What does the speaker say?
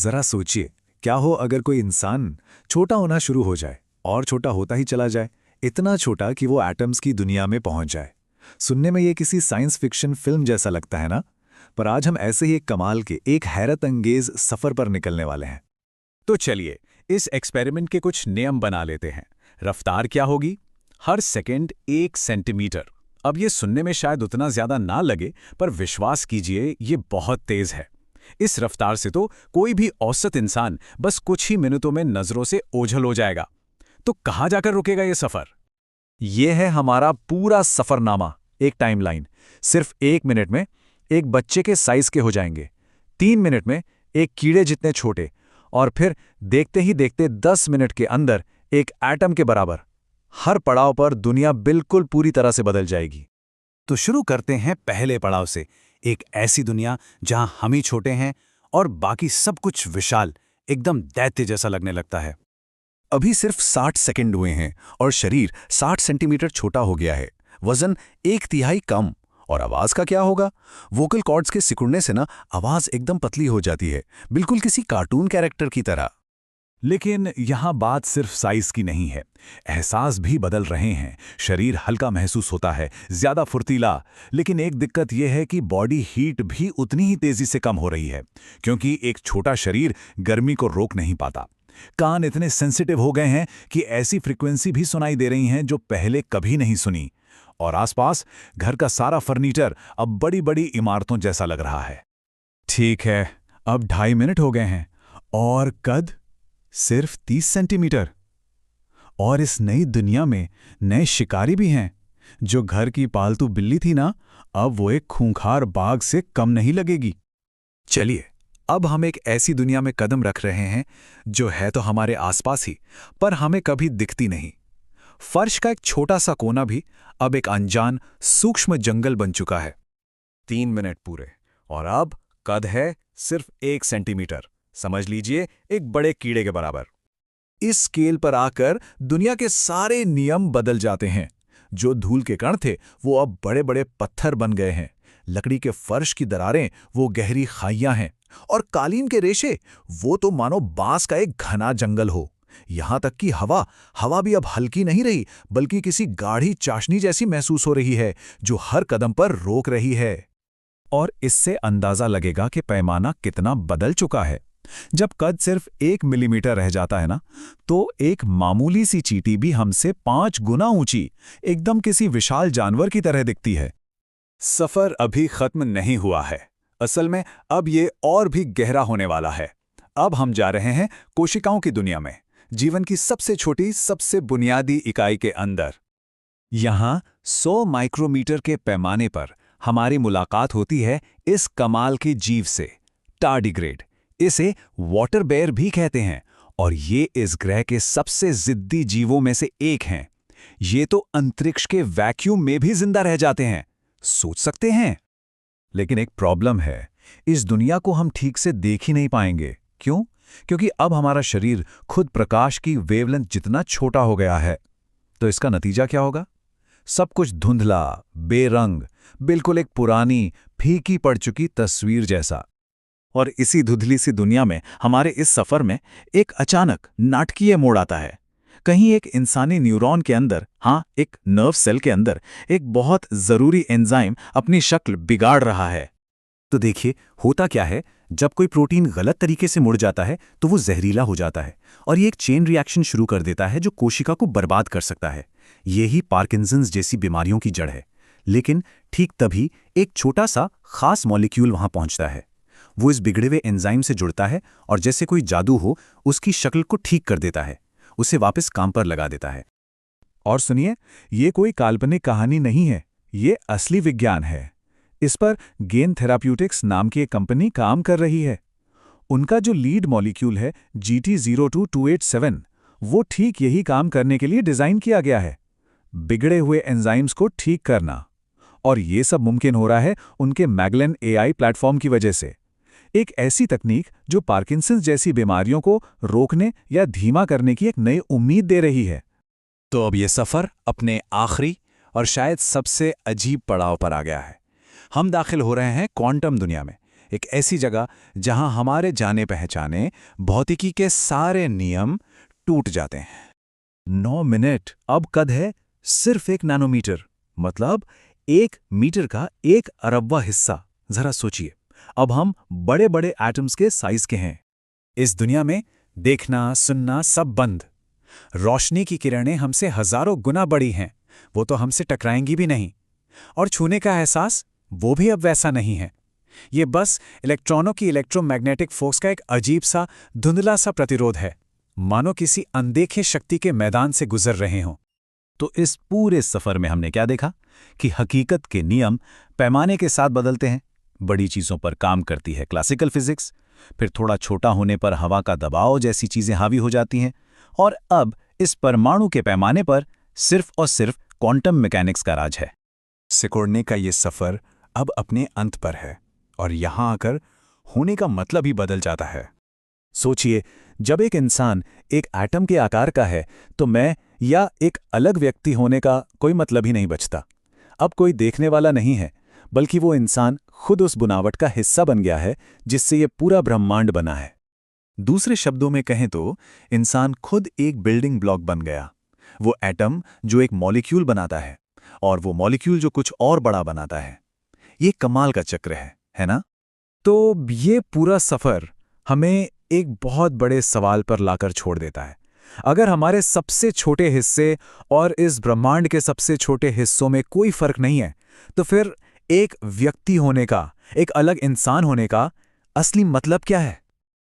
जरा सोचिए, क्या हो अगर कोई इंसान छोटा होना शुरू हो जाए और छोटा होता ही चला जाए, इतना छोटा कि वो एटम्स की दुनिया में पहुंच जाए। सुनने में ये किसी साइंस फिक्शन फिल्म जैसा लगता है ना? पर आज हम ऐसे ही एक कमाल के, एक हैरत अंगेज सफर पर निकलने वाले हैं। तो चलिए इस एक्सपेरिमेंट के कुछ नियम बना लेते हैं। रफ्तार क्या होगी? हर सेकंड 1 सेंटीमीटर। अब ये सुनने में शायद उतना ज्यादा ना लगे, पर विश्वास कीजिए ये बहुत तेज है। इस रफ्तार से तो कोई भी औसत इंसान बस कुछ ही मिनटों में नजरों से ओझल हो जाएगा। तो कहाँ जाकर रुकेगा ये सफर? ये है हमारा पूरा सफरनामा, एक टाइमलाइन। सिर्फ 1 मिनट में एक बच्चे के साइज के हो जाएंगे, 3 मिनट में एक कीड़े जितने छोटे, और फिर देखते ही देखते 10 मिनट के अंदर एक एटम के बराबर। हर पड़ाव पर दुनिया बिल्कुल पूरी तरह से बदल जाएगी। तो शुरू करते हैं पहले पड़ाव से, एक ऐसी दुनिया जहां हम ही छोटे हैं और बाकी सब कुछ विशाल, एकदम दैत्य जैसा लगने लगता है। अभी सिर्फ 60 सेकंड हुए हैं और शरीर 60 सेंटीमीटर छोटा हो गया है, वजन 1/3 कम। और आवाज का क्या होगा? वोकल कॉर्ड्स के सिकुड़ने से ना आवाज एकदम पतली हो जाती है, बिल्कुल किसी कार्टून कैरेक्टर की तरह। लेकिन यहाँ बात सिर्फ साइज की नहीं है, एहसास भी बदल रहे हैं। शरीर हल्का महसूस होता है, ज्यादा फुर्तीला। लेकिन एक दिक्कत यह है कि बॉडी हीट भी उतनी ही तेजी से कम हो रही है, क्योंकि एक छोटा शरीर गर्मी को रोक नहीं पाता। कान इतने सेंसिटिव हो गए हैं कि ऐसी फ्रीक्वेंसी भी सुनाई दे रही हैं जो पहले कभी नहीं सुनी। और आसपास घर का सारा फर्नीचर अब बड़ी बड़ी इमारतों जैसा लग रहा है। ठीक है, अब 2.5 मिनट हो गए हैं और कद सिर्फ 30 सेंटीमीटर। और इस नई दुनिया में नए शिकारी भी हैं। जो घर की पालतू बिल्ली थी ना, अब वो एक खूंखार बाघ से कम नहीं लगेगी। चलिए, अब हम एक ऐसी दुनिया में कदम रख रहे हैं जो है तो हमारे आसपास ही, पर हमें कभी दिखती नहीं। फर्श का एक छोटा सा कोना भी अब एक अनजान सूक्ष्म जंगल बन चुका है। 3 मिनट पूरे, और अब कद है सिर्फ 1 सेंटीमीटर। समझ लीजिए एक बड़े कीड़े के बराबर। इस स्केल पर आकर दुनिया के सारे नियम बदल जाते हैं। जो धूल के कण थे वो अब बड़े बड़े पत्थर बन गए हैं। लकड़ी के फर्श की दरारें वो गहरी खाइयां हैं, और कालीन के रेशे वो तो मानो बांस का एक घना जंगल हो। यहां तक कि हवा भी अब हल्की नहीं रही, बल्कि किसी गाढ़ी चाशनी जैसी महसूस हो रही है, जो हर कदम पर रोक रही है। और इससे अंदाजा लगेगा कि पैमाना कितना बदल चुका है। जब कद सिर्फ 1 मिलीमीटर रह जाता है ना, तो एक मामूली सी चींटी भी हमसे 5 गुना ऊंची, एकदम किसी विशाल जानवर की तरह दिखती है। सफर अभी खत्म नहीं हुआ है। असल में अब ये और भी गहरा होने वाला है। अब हम जा रहे हैं कोशिकाओं की दुनिया में, जीवन की सबसे छोटी, सबसे बुनियादी इकाई के अंदर। यहां 100 माइक्रोमीटर के पैमाने पर हमारी मुलाकात होती है इस कमाल के जीव से, टार्डिग्रेड। इसे वाटर बेयर भी कहते हैं, और ये इस ग्रह के सबसे जिद्दी जीवों में से एक हैं। ये तो अंतरिक्ष के वैक्यूम में भी जिंदा रह जाते हैं, सोच सकते हैं। लेकिन एक प्रॉब्लम है, इस दुनिया को हम ठीक से देख ही नहीं पाएंगे। क्यों? क्योंकि अब हमारा शरीर खुद प्रकाश की वेवलेंथ जितना छोटा हो गया है। तो इसका नतीजा क्या होगा? सब कुछ धुंधला, बेरंग, बिल्कुल एक पुरानी, फीकी पड़ चुकी तस्वीर जैसा। और इसी धुंधली सी दुनिया में हमारे इस सफर में एक अचानक नाटकीय मोड़ आता है। कहीं एक इंसानी न्यूरॉन के अंदर, हाँ, एक नर्व सेल के अंदर एक बहुत जरूरी एंजाइम अपनी शक्ल बिगाड़ रहा है। तो देखिए, होता क्या है, जब कोई प्रोटीन गलत तरीके से मुड़ जाता है तो वो जहरीला हो जाता है, और ये एक चेन रिएक्शन शुरू कर देता है जो कोशिका को बर्बाद कर सकता है। यही पार्किंसंस जैसी बीमारियों की जड़ है। लेकिन ठीक तभी एक छोटा सा खास मॉलिक्यूल वहां पहुंचता है। वो इस बिगड़े हुए एंजाइम से जुड़ता है और जैसे कोई जादू हो, उसकी शक्ल को ठीक कर देता है, उसे वापस काम पर लगा देता है। और सुनिए, ये कोई काल्पनिक कहानी नहीं है, ये असली विज्ञान है। इस पर गेन थेराप्यूटिक्स नाम की एक कंपनी काम कर रही है। उनका जो लीड मॉलिक्यूल है GT02287, वो ठीक यही काम करने के लिए डिजाइन किया गया है, बिगड़े हुए एंजाइम्स को ठीक करना। और ये सब मुमकिन हो रहा है उनके मैगलेन AI प्लेटफॉर्म की वजह से। एक ऐसी तकनीक जो पार्किंसंस जैसी बीमारियों को रोकने या धीमा करने की एक नई उम्मीद दे रही है। तो अब ये सफर अपने आखिरी और शायद सबसे अजीब पड़ाव पर आ गया है। हम दाखिल हो रहे हैं क्वांटम दुनिया में, एक ऐसी जगह जहां हमारे जाने पहचाने भौतिकी के सारे नियम टूट जाते हैं। 9 मिनट। अब कद है सिर्फ 1 नैनोमीटर, मतलब 1 मीटर का 1 अरबवां हिस्सा। जरा सोचिए, अब हम बड़े बड़े एटम्स के साइज के हैं। इस दुनिया में देखना सुनना सब बंद। रोशनी की किरणें हमसे हजारों गुना बड़ी हैं, वो तो हमसे टकराएंगी भी नहीं। और छूने का एहसास, वो भी अब वैसा नहीं है। ये बस इलेक्ट्रॉनों की इलेक्ट्रोमैग्नेटिक फोर्स का एक अजीब सा धुंधला सा प्रतिरोध है, मानो किसी अनदेखे शक्ति के मैदान से गुजर रहे हों। तो इस पूरे सफर में हमने क्या देखा कि हकीकत के नियम पैमाने के साथ बदलते हैं। बड़ी चीजों पर काम करती है क्लासिकल फिजिक्स, फिर थोड़ा छोटा होने पर हवा का दबाव जैसी चीजें हावी हो जाती हैं, और अब इस परमाणु के पैमाने पर सिर्फ और सिर्फ क्वांटम मैकेनिक्स का राज है। सिकुड़ने का ये सफर अब अपने अंत पर है, और यहां आकर होने का मतलब ही बदल जाता है। सोचिए, जब एक इंसान एक एटम के आकार का है तो मैं या एक अलग व्यक्ति होने का कोई मतलब ही नहीं बचता। अब कोई देखने वाला नहीं है, बल्कि वो इंसान खुद उस बुनावट का हिस्सा बन गया है जिससे ये पूरा ब्रह्मांड बना है। दूसरे शब्दों में कहें तो इंसान खुद एक बिल्डिंग ब्लॉक बन गया। वो एटम जो एक मॉलिक्यूल बनाता है, और वो मॉलिक्यूल जो कुछ और बड़ा बनाता है। ये कमाल का चक्र है ना? तो ये पूरा सफर हमें एक बहुत बड़े सवाल पर लाकर छोड़ देता है। अगर हमारे सबसे छोटे हिस्से और इस ब्रह्मांड के सबसे छोटे हिस्सों में कोई फर्क नहीं है, तो फिर एक व्यक्ति होने का, एक अलग इंसान होने का असली मतलब क्या है?